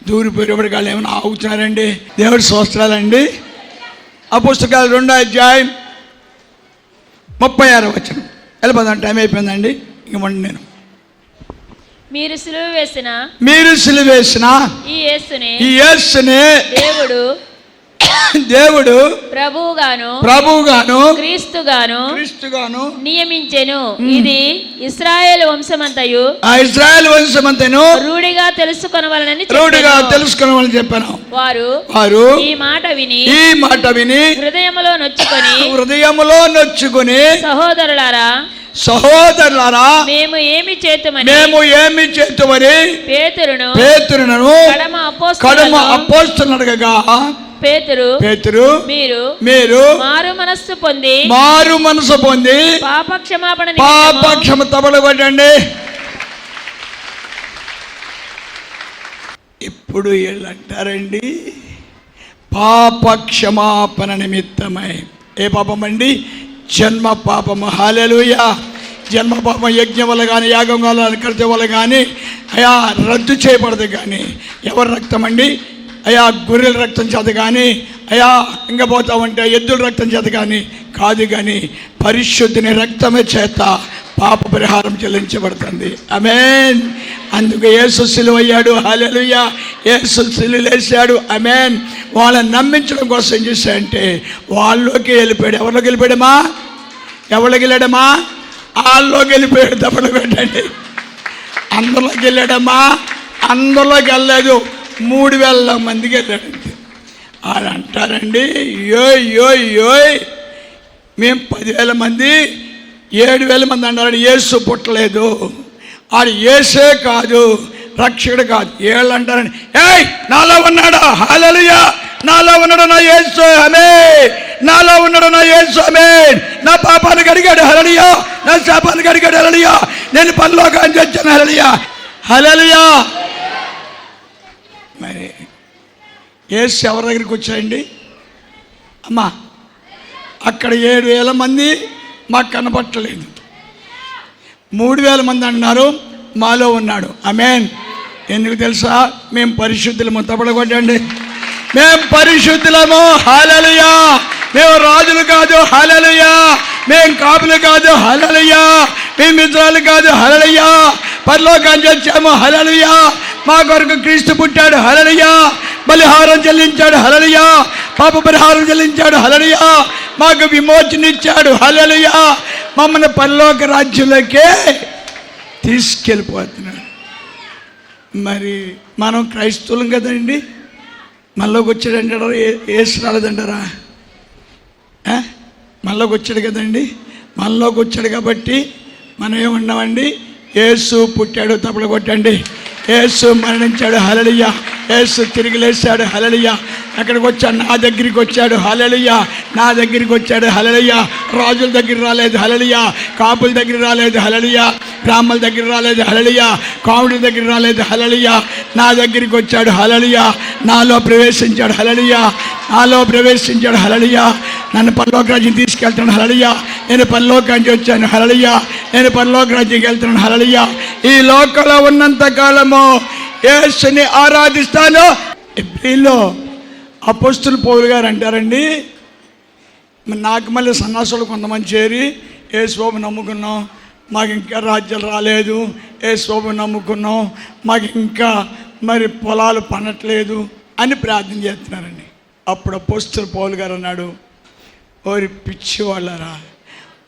దూరిపోయేవాడికి వాళ్ళు ఏమైనా ఆగుతున్నారండి. దేవుడి స్తోత్రాలండి. అపోస్తలుల 2వ అధ్యాయం 36వ వచనం. వెళ్ళిపోదాం, టైం అయిపోయిందండి. ఇవ్వండి. నేను మీరు సిలువ వేసిన ఈ యేసునే దేవుడు ప్రభువుగాను క్రీస్తుగాను నియమించెను. ఇది ఇశ్రాయేలు వంశమంతయు రూఢిగా తెలుసుకొనవలనని చెప్పాను. వారు ఈ మాట విని హృదయములో నొచ్చుకొని సహోదరులారా మేము ఏమి చేతుమని పేతురును కడమ అపోస్తలులను అడగగా, పేతురు మీరు మారు మనస్సు పొంది పాపక్షమ తబలగొట్టండి. ఇప్పుడు వీళ్ళు అంటారండి, పాపక్షమాపణ నిమిత్తమై. ఏ పాపం అండి? జన్మ పాపము. హల్లెలూయా. జన్మ పాపం యజ్ఞం వల్ల కానీ, యాగం వల్ల, కర్త వల్ల కానీ అయా రద్దు చేయబడదు. కానీ ఎవరి రక్తం అండి? అయా గొర్రెల రక్తం చేత కానీ, అయా ఇంకా పోతామంటే ఎద్దుల రక్తం చేత కానీ కాదు. కానీ పరిశుద్ధిని రక్తమే చేత పాప పరిహారం చెల్లించబడుతుంది. ఆమేన్. అందుకు యేసు సిలువ అయ్యాడు. హల్లెలూయా. యేసు సిలువేశాడు. ఆమేన్. వాళ్ళని నమ్మించడం కోసం ఏం చేశాడంటే వాళ్ళలోకి వెళ్ళిపోయాడు. ఎవరిలోకి వెళ్ళిపోయాడమ్మా? ఎవరికి వెళ్ళాడమ్మా? వాళ్ళలోకి వెళ్ళిపోయాడు. తప్పడు పెట్టండి. అందరిలోకి వెళ్ళాడమ్మా? అందరిలోకి వెళ్ళలేదు. 3000 మందికి వెళ్ళాడండి. వాళ్ళు అంటారండి, యోయ్ మేము 10,000 మంది, 7,000 మంది అన్నారని. యేసు పుట్టలేదు. ఆడు యేసే కాదు, రక్షకుడు కాదు. ఏళ్ళు అంటారని, ఏయ్ నాలో ఉన్నాడా? హల్లెలూయా. నాలో ఉన్నాడు నా యేసు. ఆమేన్. నాలో ఉన్నాడు నా యేసు. ఆమేన్. నా పాపాన్ని కడిగాడు. హల్లెలూయా. నా శాపాన్ని కడిగాడు. హల్లెలూయా. నేను పరలోకానికి వచ్చాను. హల్లెలూయా. హల్లెలూయా. మరి యేసు ఎవరి దగ్గరికి వచ్చాయండి అమ్మా? అక్కడ 7,000 మంది మాకు కనపట్టలేదు. 3,000 మంది అన్నారు మాలో ఉన్నాడు. ఆమేన్. ఎందుకు తెలుసా? మేము పరిశుద్ధులము. తప్పడగొట్టండి. మేము పరిశుద్ధులము. హల్లెలూయా. మేము రాజులు కాదు. హల్లెలూయా. మేము కాపులు కాదు. హల్లెలూయా. మేము మిత్రాలు కాదు, హల్లెలూయా. పరలోకానికి వచ్చాము, హల్లెలూయా. మా కొరకు క్రీస్తు పుట్టాడు, హల్లెలూయా. బలిహారం చెల్లించాడు, హల్లెలూయా. పాప పరిహారం చెల్లించాడు, హల్లెలూయా. మాకు విమోచన ఇచ్చాడు, హల్లెలూయా. మమ్మల్ని పరలోక రాజ్యంలోకే తీసుకెళ్ళిపోతున్నాడు. మరి మనం క్రైస్తవులం కదండి, మనలోకి వచ్చాడంటారా? ఏసు రాలేదంటారా? మనలోకి వచ్చాడు కదండి, మనలోకి వచ్చాడు కాబట్టి మనం ఏమన్నామండి? యేసు పుట్టాడు, తప్పలు కొట్టండి. యేసు మరణించాడు, హల్లెలూయా. యేసు తిరిగి లేచాడు, హల్లెలూయా. ఎక్కడికి వచ్చాడు? నా దగ్గరికి వచ్చాడు, హల్లెలూయా. నా దగ్గరికి వచ్చాడు, హల్లెలూయా. రాజుల దగ్గర రాలేదు, హల్లెలూయా. కాపుల దగ్గర రాలేదు, హల్లెలూయా. బ్రాహ్మణుల దగ్గర రాలేదు, హల్లెలూయా. కాముడి దగ్గర రాలేదు, హల్లెలూయా. నా దగ్గరికి వచ్చాడు, హల్లెలూయా. నాలో ప్రవేశించాడు, హల్లెలూయా. నాలో ప్రవేశించాడు, హల్లెలూయా. నన్ను పరలోక రాజ్యం తీసుకెళ్తాను, హల్లెలూయా. నేను పరలోకానికి వచ్చాను, హల్లెలూయా. నేను పరలోక రాజ్యంకి వెళ్తున్నాను, హల్లెలూయా. ఈ లోకంలో ఉన్నంత కాలము యేసుని ఆరాధిస్తాను. ఏప్రిల్లో అపోస్తుల పౌలు గారు అంటారండి, నాకు మళ్ళీ సన్నాసులు కొంతమంది చేరి యేసుబాబు నమ్ముకున్నాం, మాకు ఇంకా రాజ్యాలు రాలేదు, యేసుబాబు నమ్ముకున్నాం, మాకు ఇంకా మరి పొలాలు పండట్లేదు అని ప్రార్థన చేస్తున్నారండి. అప్పుడు అపోస్తుల పౌలు గారు అన్నాడు, ఓరి పిచ్చి వాళ్ళరా,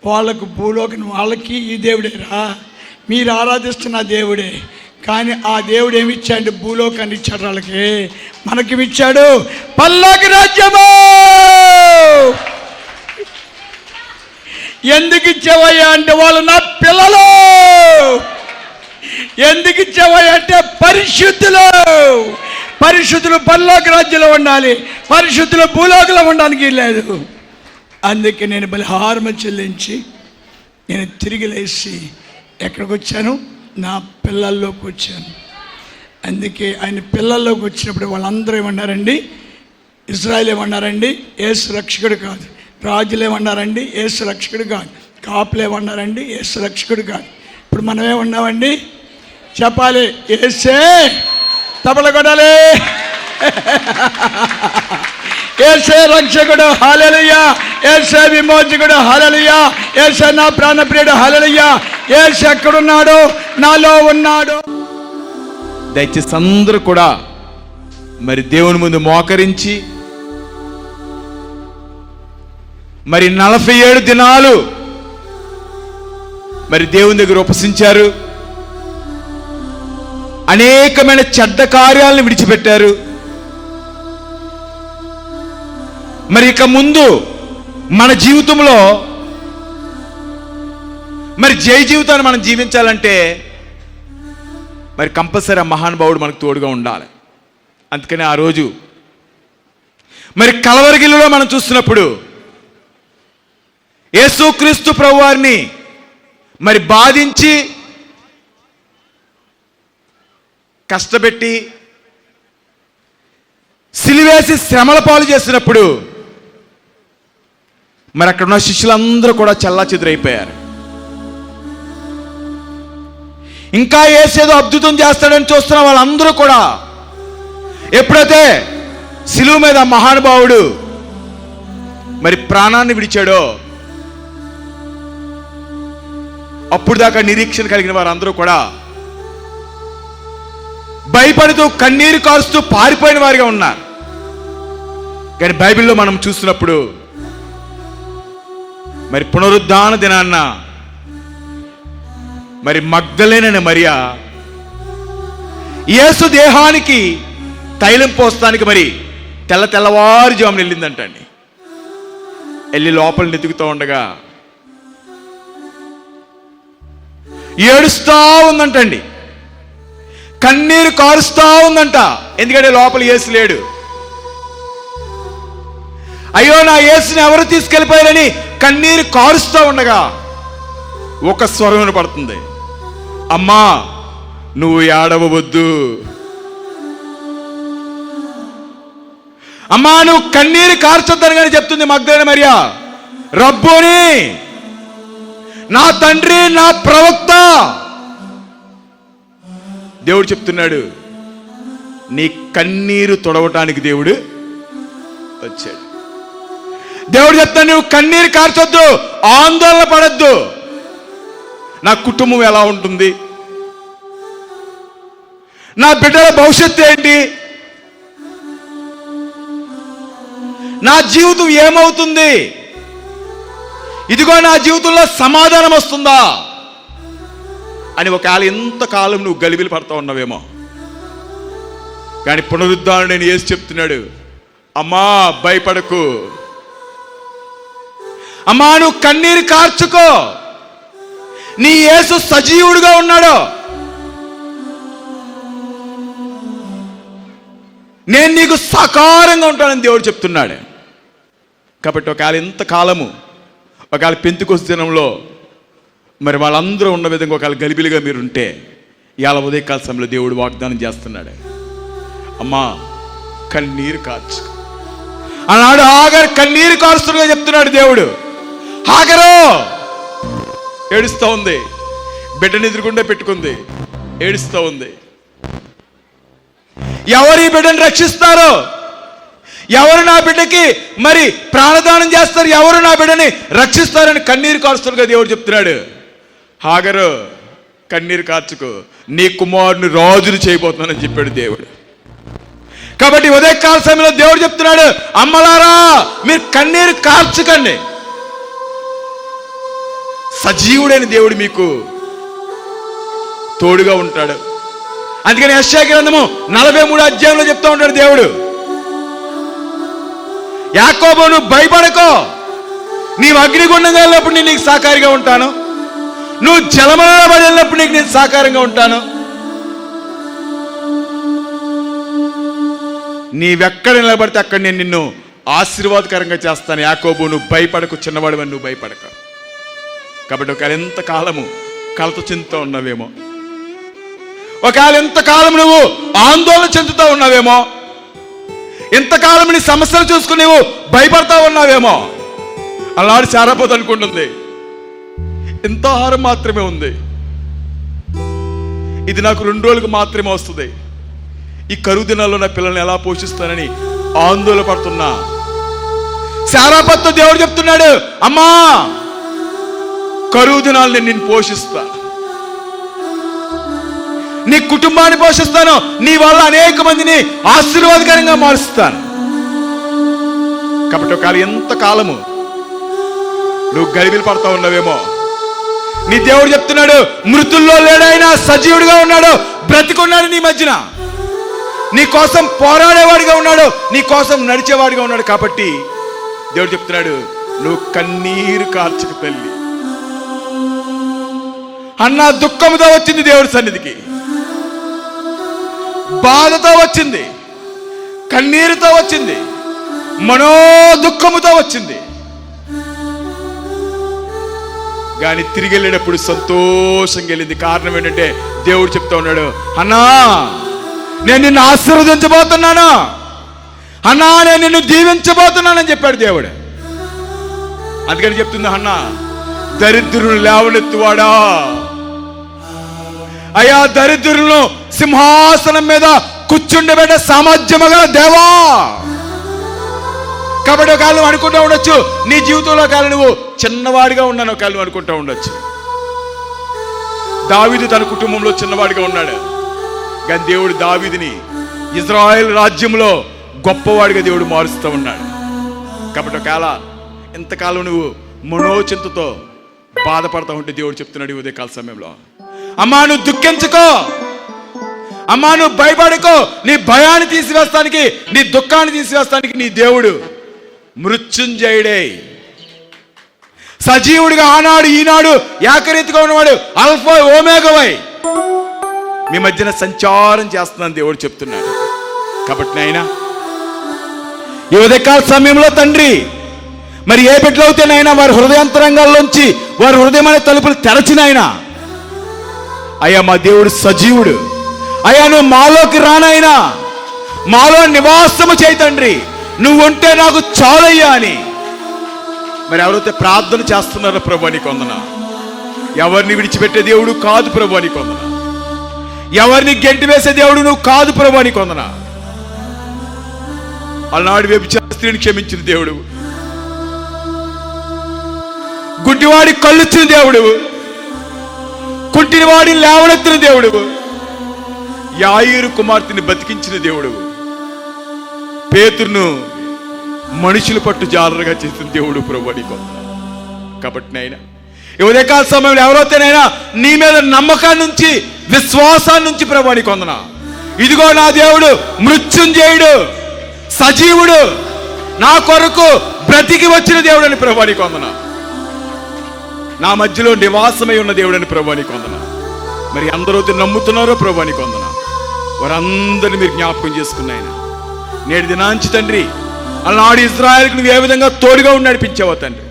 వాళ్ళకు భూలోకం వాళ్ళకి ఈ దేవుడేరా, మీరు ఆరాధిస్తున్న దేవుడే. కానీ ఆ దేవుడు ఏమి ఇచ్చాడు? భూలోకాన్ని ఇచ్చాడు వాళ్ళకి, మనకిచ్చాడు పరలోక రాజ్యము. ఎందుకు ఇచ్చావయ్యా అంటే వాళ్ళు నా పిల్లలు. ఎందుకు ఇచ్చావయ్యా అంటే పరిశుద్ధులు. పరిశుద్ధులు పరలోక రాజ్యంలో ఉండాలి, పరిశుద్ధులు భూలోకంలో ఉండడానికి లేదు. అందుకే నేను బలిహారం చెల్లించి నేను తిరిగి లేచి ఎక్కడికి వచ్చాను? నా పిల్లల్లోకి వచ్చాను. అందుకే ఆయన పిల్లల్లోకి వచ్చినప్పుడు వాళ్ళందరూ ఏమన్నారండి? ఇజ్రాయెల్ ఏమన్నారండి? యేసు రక్షకుడు కాదు. రాజులు ఏమన్నారండి? యేసు రక్షకుడు కాదు. కాపులు ఏమన్నారండి? యేసు రక్షకుడు కాదు. ఇప్పుడు మనం ఏమన్నామండి? చెప్పాలి, యేసే. తబల కొడాలి. యేసే రక్షకుడు, హల్లెలూయా. యేసే విమోచకుడు, హల్లెలూయా. యేసే నా ప్రాణప్రియుడు, హల్లెలూయా. యేసు ఎక్కడున్నాడు? నాలో ఉన్నాడు. దయచేసి అందరూ కూడా మరి దేవుని ముందు మోకరించి మరి 47 దినాలు మరి దేవుని దగ్గర ఉపసించారు. అనేకమైన చెడ్డ కార్యాలను విడిచిపెట్టారు. మరి ఇక ముందు మన జీవితంలో మరి జయ జీవితాన్ని మనం జీవించాలంటే మరి కంపల్సరీ ఆ మహానుభావుడు మనకు తోడుగా ఉండాలి. అందుకని ఆ రోజు మరి కలవరగిల్లులో మనం చూస్తున్నప్పుడు యేసుక్రీస్తు ప్రభువారిని మరి బాధించి కష్టపెట్టి సిలివేసి శ్రమల పాలు చేసినప్పుడు మరి అక్కడ ఉన్న శిష్యులందరూ కూడా చెల్లాచెదురైపోయారు. ఇంకా ఏసేదో అద్భుతం చేస్తాడని చూస్తున్న వాళ్ళందరూ కూడా ఎప్పుడైతే సిలువ మీద మహానుభావుడు మరి ప్రాణాన్ని విడిచాడో అప్పుడు దాకా నిరీక్షణ కలిగిన వారందరూ కూడా భయపడుతూ కన్నీరు కారుస్తూ పారిపోయిన వారిగా ఉన్నారు. కానీ బైబిల్లో మనం చూస్తున్నప్పుడు మరి పునరుద్ధాన దినాన్న మరి మగ్దలేనైన మరియా యేసు దేహానికి తైలం పోస్తానికి మరి తెల్లవారుజామున వెళ్ళిందంటండి. వెళ్ళి లోపల నెతుకుతూ ఉండగా ఏడుస్తా ఉందంటండి, కన్నీరు కారుస్తా ఉందంట. ఎందుకంటే లోపల యేసు లేడు. అయ్యో నా యేసుని ఎవరు తీసుకెళ్ళిపోయారని కన్నీరు కారుస్తూ ఉండగా ఒక స్వరం వినపడుతుంది, అమ్మా నువ్వు ఏడవవద్దు, అమ్మా నువ్వు కన్నీరు కార్చొద్దని కానీ చెప్తుంది మగ్దలేన మరియా. రబ్బోని, నా తండ్రి, నా ప్రవక్త. దేవుడు చెప్తున్నాడు, నీ కన్నీరు తొడవటానికి దేవుడు వచ్చాడు. దేవుడు చెప్తాడు, నువ్వు కన్నీరు కార్చొద్దు, ఆందోళన పడద్దు. నా కుటుంబం ఎలా ఉంటుంది, నా బిడ్డల భవిష్యత్తు ఏంటి, నా జీవితం ఏమవుతుంది, ఇదిగో నా జీవితంలో సమాధానం వస్తుందా అని ఒకవేళ ఎంతకాలం నువ్వు గలిబిలి పడతా ఉన్నావేమో. కానీ పునరుద్ధారణ నేను యేసు చెప్తున్నాడు, అమ్మా భయపడకు, అమ్మా నువ్వు కన్నీరు కార్చుకో, నీ యేసు సజీవుడుగా ఉన్నాడు, నేను నీకు సాకారంగా ఉంటానని దేవుడు చెప్తున్నాడు. కాబట్టి ఒకవేళ ఎంతకాలము, ఒకవేళ పెంతెకొస్తు దినంలో మరి వాళ్ళందరూ ఉన్న విధంగా ఒకవేళ గలిబిలిగా మీరుంటే, ఇవాళ ఉదయకాల సమయంలో దేవుడు వాగ్దానం చేస్తున్నాడు, అమ్మా కన్నీరు కార్చు. ఆనాడు హాగరు కన్నీరు కారుస్తున్నగా చెప్తున్నాడు దేవుడు. హాగరు ఏడుస్తూ ఉంది, బిడ్డని ఎదురుకుండా పెట్టుకుంది, ఏడుస్తూ ఉంది. ఎవరు ఈ బిడ్డను రక్షిస్తారో, ఎవరు నా బిడ్డకి మరి ప్రాణదానం చేస్తారు, ఎవరు నా బిడ్డని రక్షిస్తారని కన్నీరు కారుస్తున్నగా దేవుడు చెప్తున్నాడు. హాగరు కన్నీరు కార్చుకు, నీ కుమారుని రాజును చేయబోతున్నానని చెప్పాడు దేవుడు. కాబట్టి ఉదయకాల సమయంలో దేవుడు చెప్తున్నాడు, అమ్మలారా మీరు కన్నీరు కార్చకండి, సజీవుడైన దేవుడు మీకు తోడుగా ఉంటాడు. అందుకని యెషయా గ్రంథము 43 అధ్యాయంలో చెప్తా ఉంటాడు దేవుడు, యాకోబు నువ్వు భయపడకో, నీవు అగ్నిగుండంగా వెళ్ళినప్పుడు నేను నీకు సహకారిగా ఉంటాను, నువ్వు జలమలలో పడి వెళ్ళినప్పుడు నీకు నేను సహకారంగా ఉంటాను, నీవెక్కడ నిలబడితే అక్కడ నేను నిన్ను ఆశీర్వాదకరంగా చేస్తాను. యాకోబు నువ్వు భయపడకు, చిన్నవాడు అని నువ్వు భయపడక. కాబట్టి ఒకవేళ ఎంతకాలము కలత చెందుతూ ఉన్నావేమో, ఒకవేళ ఎంతకాలం నువ్వు ఆందోళన చెందుతూ ఉన్నావేమో, ఎంతకాలం నీ సమస్యలు చూసుకుని నువ్వు భయపడతా ఉన్నావేమో. అలాంటి సారాపోతు అనుకుంటుంది, ఎంత ఆహారం మాత్రమే ఉంది, ఇది నాకు 2 రోజులకు మాత్రమే వస్తుంది, ఈ కరువు దినాల్లో నా పిల్లల్ని ఎలా పోషిస్తానని ఆందోళన పడుతున్నా. సారాపత్తో దేవుడు చెప్తున్నాడు, అమ్మా కరువు దినాలు నేను నిన్ను పోషిస్తా, నీ కుటుంబాన్ని పోషిస్తాను, నీ వల్ల అనేక మందిని ఆశీర్వాదకరంగా మారుస్తాను. కాబట్టి ఒకవేళ ఎంతకాలము నువ్వు గలిబిలి పడతా ఉన్నావేమో, నీ దేవుడు చెప్తున్నాడు, మృతుల్లో లేడైనా సజీవుడిగా ఉన్నాడు, బ్రతికున్నాడు నీ మధ్యన, నీ కోసం పోరాడేవాడిగా ఉన్నాడు, నీ కోసం నడిచేవాడిగా ఉన్నాడు. కాబట్టి దేవుడు చెప్తున్నాడు, నువ్వు కన్నీరు కార్చక తల్లి. అన్న దుఃఖంతో వచ్చింది దేవుడి సన్నిధికి, బాధతో వచ్చింది, కన్నీరుతో వచ్చింది, మనో దుఃఖముతో వచ్చింది. కానీ తిరిగి వెళ్ళేటప్పుడు సంతోషంగా వెళ్ళింది. కారణం ఏంటంటే దేవుడు చెప్తా ఉన్నాడు, అన్నా నేను నిన్ను ఆశీర్వదించబోతున్నాను, అన్నా నేను నిన్ను దీవించబోతున్నానని చెప్పాడు దేవుడు. అందుకని చెప్తుంది, అన్నా దరిద్రులను లేవనెత్తువాడా, అయ్యా దరిద్రులను సింహాసనం మీద కూర్చుండబెట్ట సామర్థ్యము గల దేవా. కాబట్టి ఒకవేళ నువ్వు అనుకుంటూ ఉండొచ్చు, నీ జీవితంలో ఒకవేళ నువ్వు చిన్నవాడిగా ఉన్నాను ఒకవేళ నువ్వు అనుకుంటూ ఉండొచ్చు. దావీదు తన కుటుంబంలో చిన్నవాడిగా ఉన్నాడు, కానీ దేవుడు దావీదుని ఇజ్రాయెల్ రాజ్యంలో గొప్పవాడిగా దేవుడు మారుస్తూ ఉన్నాడు. కాబట్టి ఒకవేళ ఎంతకాలం నువ్వు మనోచింతతో బాధపడతా ఉంటే దేవుడు చెప్తున్నాడు ఈ ఉదయకాల సమయంలో, అమ్మా నువ్వు దుఃఖించుకో, అమ్మా నువ్వు భయపడుకో, నీ భయాన్ని తీసివేస్తానికి, నీ దుఃఖాన్ని తీసివేస్తానికి నీ దేవుడు మృత్యుంజయుడే, సజీవుడిగా ఆనాడు ఈనాడు ఏకరీతిగా ఉన్నవాడు, అల్ఫా ఓమేగవై మీ మధ్యన సంచారం చేస్తున్నాను దేవుడు చెప్తున్నాడు. కాబట్టి నాయనా ఈ ఉదయకాల సమయంలో తండ్రి, మరి ఏ బిడ్డలు అవుతేనైనా వారి హృదయాంతరంగాల్లోంచి వారి హృదయం అనే తలుపులు తెరచినైనా, అయ్యా మా దేవుడు సజీవుడు, అయ్యా నువ్వు మాలోకి రానైనా, మాలో నివాసము చేయి తండ్రి, నువ్వు ఉంటే నాకు చాలయ్యా అని మరి ఎవరైతే ప్రార్థన చేస్తున్నారో ప్రభు నీకు వందనా. ఎవరిని విడిచిపెట్టే దేవుడు కాదు ప్రభు నీకు వందనా, ఎవరిని గెంటి వేసే దేవుడు నువ్వు కాదు ప్రభు నీకు వందనా. అలనాడు వ్యభిచార స్త్రీని క్షమించిన దేవుడు, గుడ్డివాడి కళ్ళిచ్చిన దేవుడు, కుంటిన వాడిని లేవనెత్తిన దేవుడు, యాయీరు కుమార్తెని బతికించిన దేవుడు, పేతురును మనుషుల పట్టు జాలరుగా చేసిన దేవుడు ప్రభువా నీకు వందనాలు. కాబట్టి నాయనా ఈ ఉదయకాల సమయంలో ఎవరైతేనైనా నీ మీద నమ్మకాన్ని నుంచి, విశ్వాసాన్ని నుంచి ప్రభువా నీకు వందనాలు. ఇదిగో నా దేవుడు మృత్యుంజయుడు, సజీవుడు, నా కొరకు బ్రతికి వచ్చిన దేవుడని ప్రభువా నీకు వందనాలు. నా మధ్యలో నివాసమై ఉన్న దేవుడని ప్రభువా నీకు వందనాలు. మరి అందరూ నమ్ముతున్నారో ప్రభువా నీకు వందనాలు. వారందరినీ మీరు జ్ఞాపకం చేసుకున్నాయన నేటి దినాంచి తండ్రి, అలనాడు ఇజ్రాయెల్కి నువ్వు ఏ విధంగా తోడుగా ఉండి నడిపించావో తండ్రి,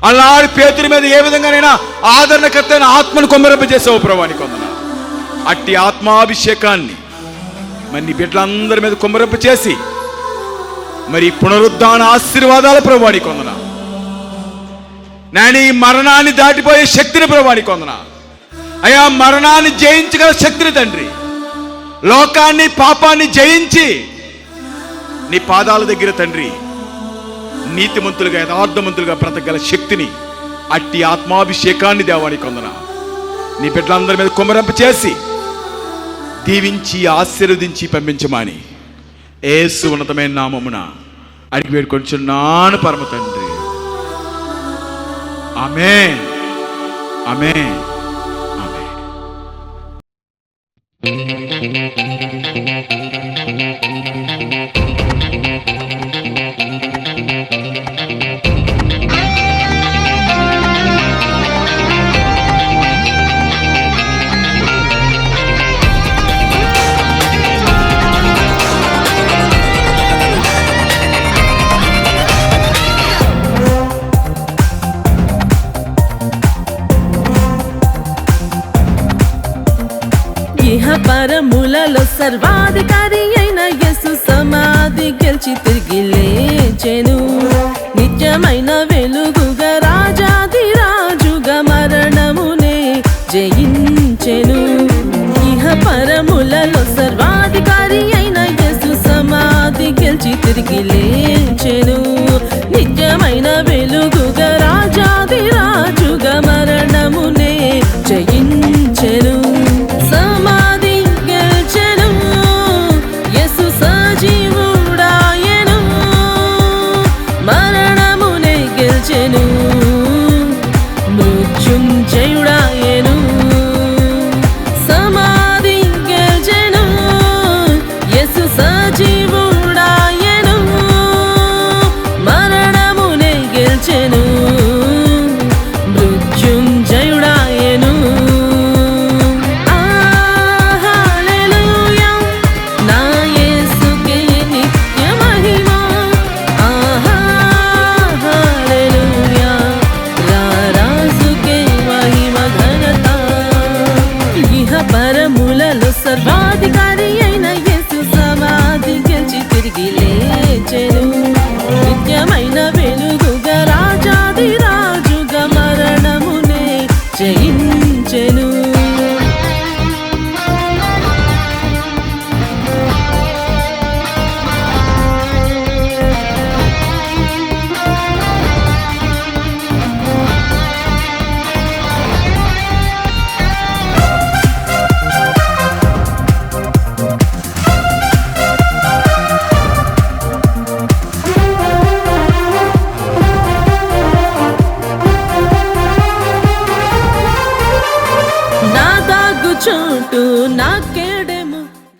అలనాడు పేతురు మీద ఏ విధంగానైనా ఆదరణకర్త అయిన ఆత్మను కొమ్మరింపజేసావు ప్రభువా నీకు వందనాలు. అట్టి ఆత్మాభిషేకాన్ని మరి నీ బిడ్డలందరి మీద కొమ్మరింప చేసి మరి పునరుద్ధాన ఆశీర్వాదాల ప్రభువా నీకు వందనాలు. నేను ఈ మరణాన్ని దాటిపోయే శక్తిని ప్రభువా నీకు వందనాలు. అయ్యా, మరణాన్ని జయించగల శక్తిని తండ్రి, లోకాన్ని పాపాన్ని జయించి నీ పాదాల దగ్గర తండ్రి నీతిమంతులుగా యథార్థమంతులుగా బ్రతకగల శక్తిని, అట్టి ఆత్మాభిషేకాన్ని దేవానికి వందనాలు. నీ బిడ్డలందరి మీద కుమ్మరింప చేసి దీవించి ఆశీర్వదించి పంపించమని యేసు ఉన్నతమైన నామమున అడిగి వేడుకొంచున్నాను పరమ తండ్రి. ఆమేన్, ఆమేన్, ఆమేన్. పరములలో సర్వాధికారి అయిన యేసు సమాధి గెలిచి తిరిగి లేచెను. నిత్యమైన వెలుగుగా రాజాది రాజుగా మరణమునే జయించెను. ఇహ పరములలో సర్వాధికారి అయిన యేసు సమాధి గెలిచి తిరిగి లేచెను.